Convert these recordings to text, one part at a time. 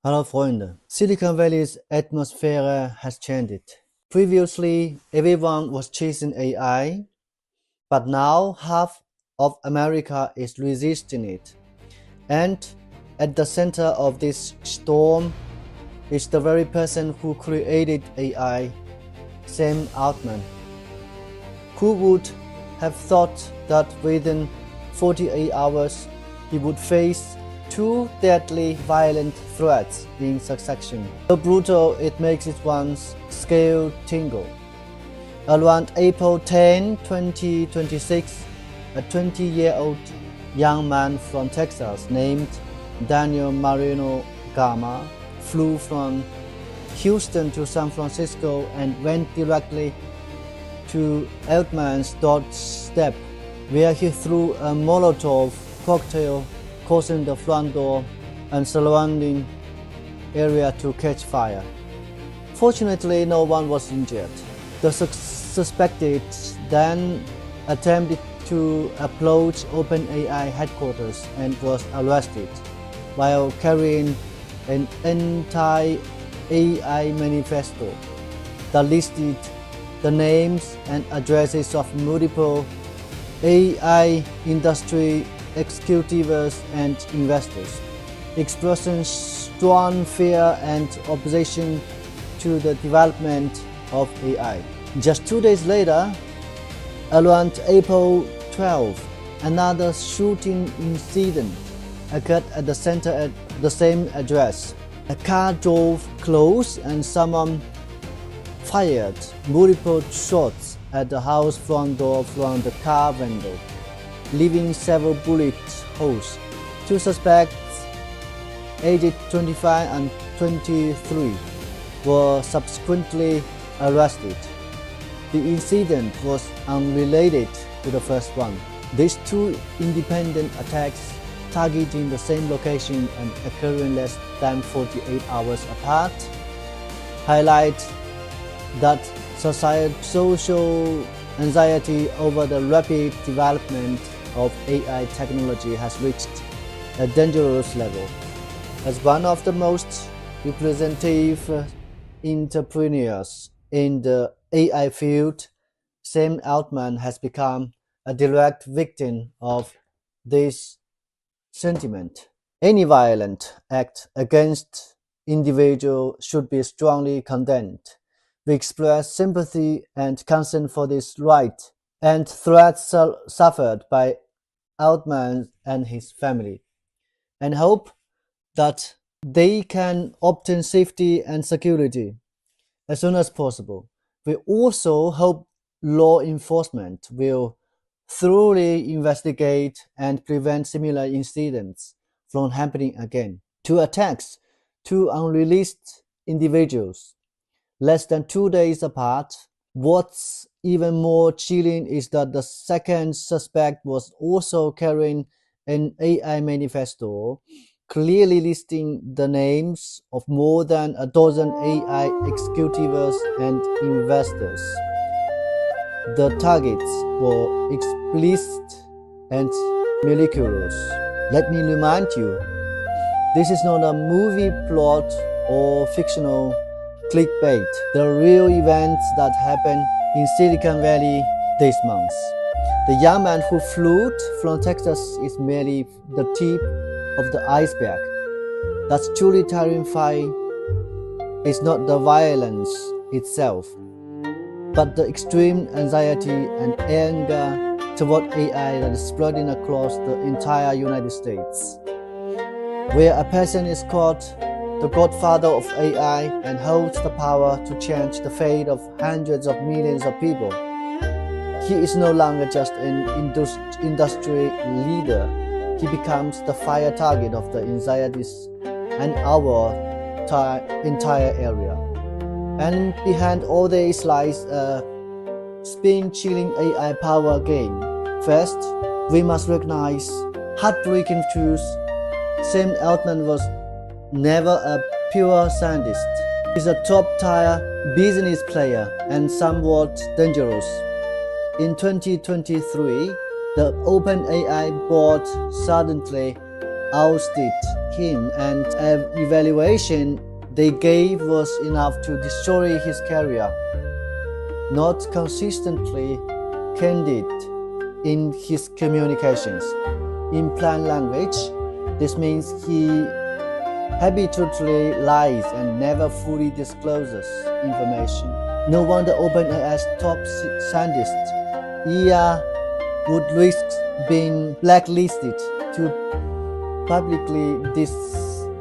Hallo Freunde, Silicon Valley's atmosphere has changed. Previously, everyone was chasing AI, but now half of America is resisting it. And at the center of this storm is the very person who created AI, Sam Altman. Who would have thought that within 48 hours he would face two deadly violent threats in succession? So brutal it makes one's scale tingle. Around April 10, 2026, a 20-year-old young man from Texas named Daniel Moreno-Gama flew from Houston to San Francisco and went directly to Altman's doorstep, where he threw a Molotov cocktail, causing the front door and surrounding area to catch fire. Fortunately, no one was injured. The suspected then attempted to approach OpenAI headquarters and was arrested while carrying an anti-AI manifesto that listed the names and addresses of multiple AI industry executives and investors, expressing strong fear and opposition to the development of AI. Just 2 days later, around April 12, another shooting incident occurred at the center at the same address. A car drove close and someone fired multiple shots at the house front door from the car window, leaving several bullet holes. Two suspects, aged 25 and 23, were subsequently arrested. The incident was unrelated to the first one. These two independent attacks, targeting the same location and occurring less than 48 hours apart, highlight that social anxiety over the rapid development of AI technology has reached a dangerous level. As one of the most representative entrepreneurs in the AI field, Sam Altman has become a direct victim of this sentiment. Any violent act against individuals should be strongly condemned. We express sympathy and concern for this right and threats suffered by Altman and his family, and hope that they can obtain safety and security as soon as possible. We also hope law enforcement will thoroughly investigate and prevent similar incidents from happening again. Two attacks, two unreleased individuals, less than 2 days apart. What's even more chilling is that the second suspect was also carrying an AI manifesto, clearly listing the names of more than a dozen AI executives and investors. The targets were explicit and malicious. Let me remind you, this is not a movie plot or fictional clickbait. The real events that happened in Silicon Valley this month. The young man who flew from Texas is merely the tip of the iceberg. That's truly terrifying. It's not the violence itself, but the extreme anxiety and anger toward AI that is spreading across the entire United States, where a person is called the Godfather of AI and holds the power to change the fate of hundreds of millions of people. He is no longer just an industry leader. He becomes the fire target of the anxieties and our entire area. And behind all this lies a spine-chilling AI power game. First, we must recognize heartbreaking truth. Sam Altman was never a pure scientist. He's a top-tier business player and somewhat dangerous. In 2023, the OpenAI board suddenly ousted him, and an evaluation they gave was enough to destroy his career. Not consistently candid in his communications. In plain language, this means he habitually lies and never fully discloses information. No wonder OpenAI's top scientist, Ilya, would risk being blacklisted to publicly diss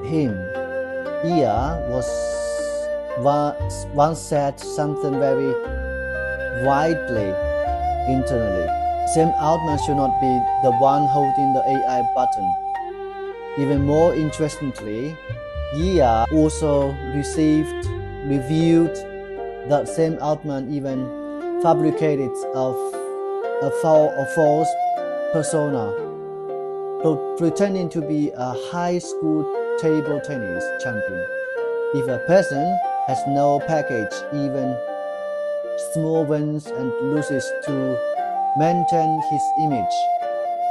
him. Ilya once said something very widely internally. Sam Altman should not be the one holding the AI button. Even more interestingly, Ilya also revealed that Sam Altman even fabricated a false persona, pretending to be a high school table tennis champion. If a person has no package, even small wins and loses to maintain his image,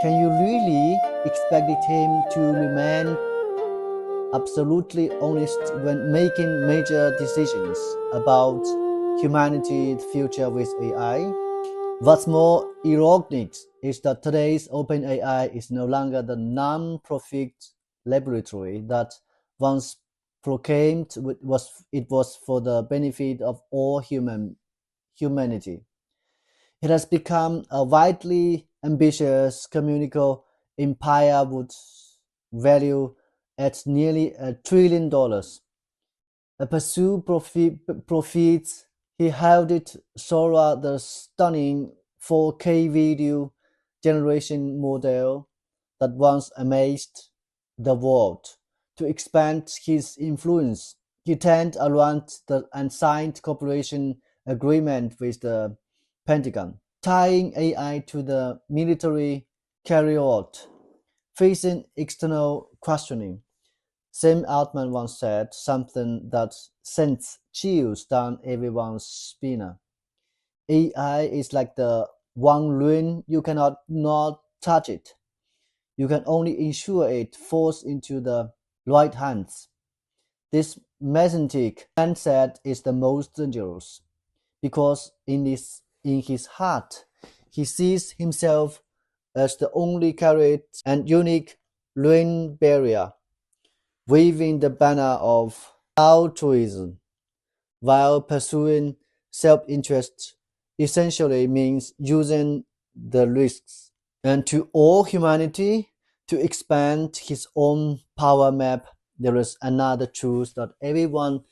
can you really expect him to remain absolutely honest when making major decisions about humanity's future with AI? What's more ironic is that today's OpenAI is no longer the non-profit laboratory that once proclaimed it was for the benefit of all humanity. It has become a widely ambitious communical empire with value at nearly $1 trillion. A pursue profits, he held Sora, the stunning 4K video generation model that once amazed the world. To expand his influence, he turned around and signed cooperation agreement with the Pentagon, tying AI to the military chariot, facing external questioning. Sam Altman once said something that sends chills down everyone's spine. AI is like the one ruin you cannot not touch it. You can only ensure it falls into the right hands. This messianic mindset is the most dangerous, because in his heart he sees himself as the only chariot and unique ruin barrier, waving the banner of altruism, while pursuing self-interest essentially means using the risks and to all humanity to expand his own power map. There is another truth that everyone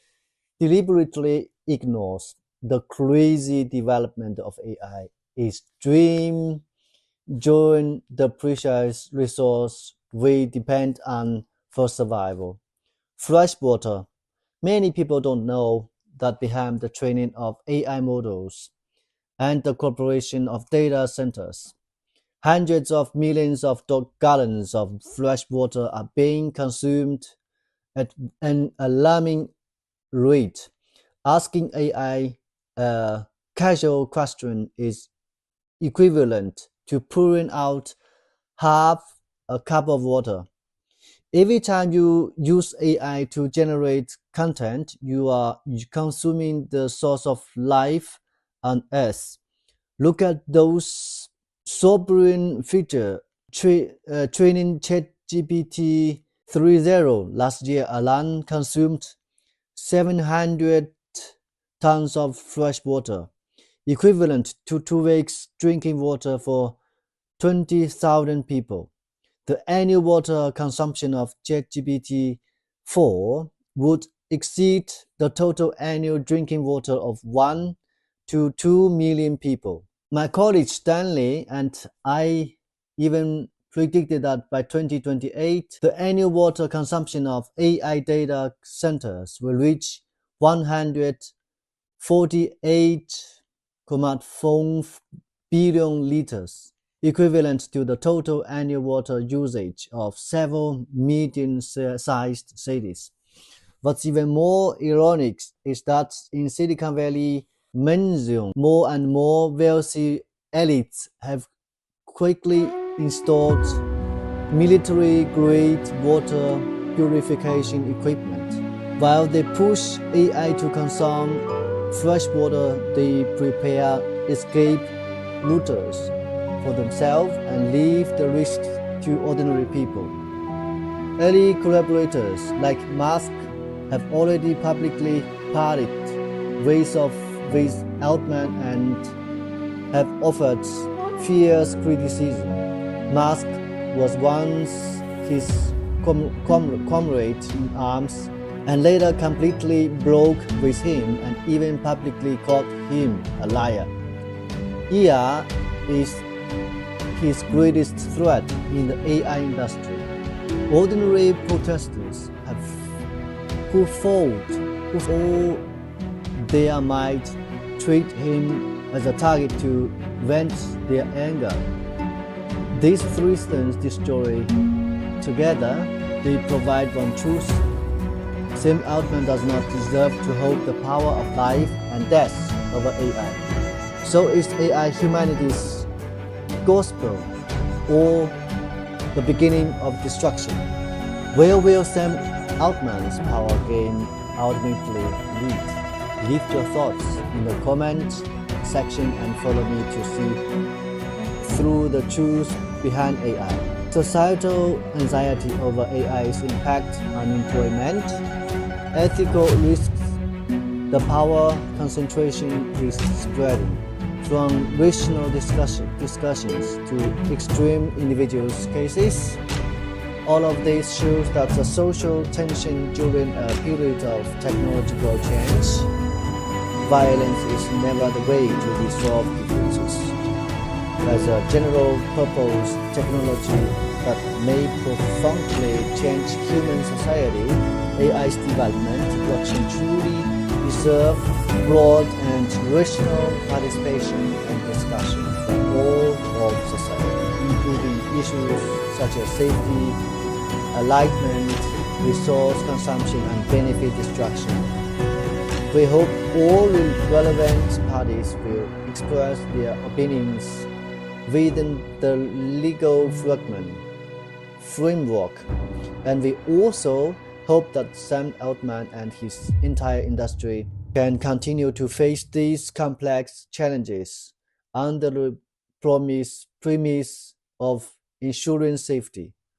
deliberately ignores: the crazy development of AI is dream during the precious resource we depend on for survival. Fresh water. Many people don't know that behind the training of AI models and the corporation of data centers, hundreds of millions of gallons of fresh water are being consumed at an alarming rate. Asking AI a casual question is equivalent to pouring out half a cup of water. Every time you use AI to generate content, you are consuming the source of life on Earth. Look at those sobering figures. Training ChatGPT 3.0 last year alone consumed 700 tons of fresh water, equivalent to 2 weeks drinking water for 20,000 people. The annual water consumption of ChatGPT 4 would exceed the total annual drinking water of 1 to 2 million people. My colleague Stanley and I even predicted that by 2028, the annual water consumption of AI data centers will reach 148.4 billion liters, equivalent to the total annual water usage of several medium-sized cities. What's even more ironic is that in Silicon Valley, more and more wealthy elites have quickly installed military-grade water purification equipment. While they push AI to consume fresh water, they prepare escape routers for themselves and leave the risk to ordinary people. Early collaborators like Musk have already publicly parted ways with Altman and have offered fierce criticism. Musk was once his comrade in arms and later completely broke with him and even publicly called him a liar. Ilya is his greatest threat in the AI industry. Ordinary protesters who fought with all their might treat him as a target to vent their anger. These three things destroy together, they provide one truth. Sam Altman does not deserve to hold the power of life and death over AI. So is AI humanity's gospel or the beginning of destruction? Where will Sam Altman's power game ultimately lead? Leave your thoughts in the comment section and follow me to see through the truth behind AI. Societal anxiety over AI's impact on employment, ethical risks, the power concentration is spreading from rational discussions to extreme individual cases. All of this shows that the social tension during a period of technological change. Violence is never the way to resolve differences. As a general purpose technology that may profoundly change human society, AI's development blockchain truly deserve broad and rational participation and discussion from all of society, including issues such as safety, alignment, resource consumption, and benefit destruction. We hope all relevant parties will express their opinions within the legal framework, and we also hope that Sam Altman and his entire industry can continue to face these complex challenges under the premise of ensuring safety.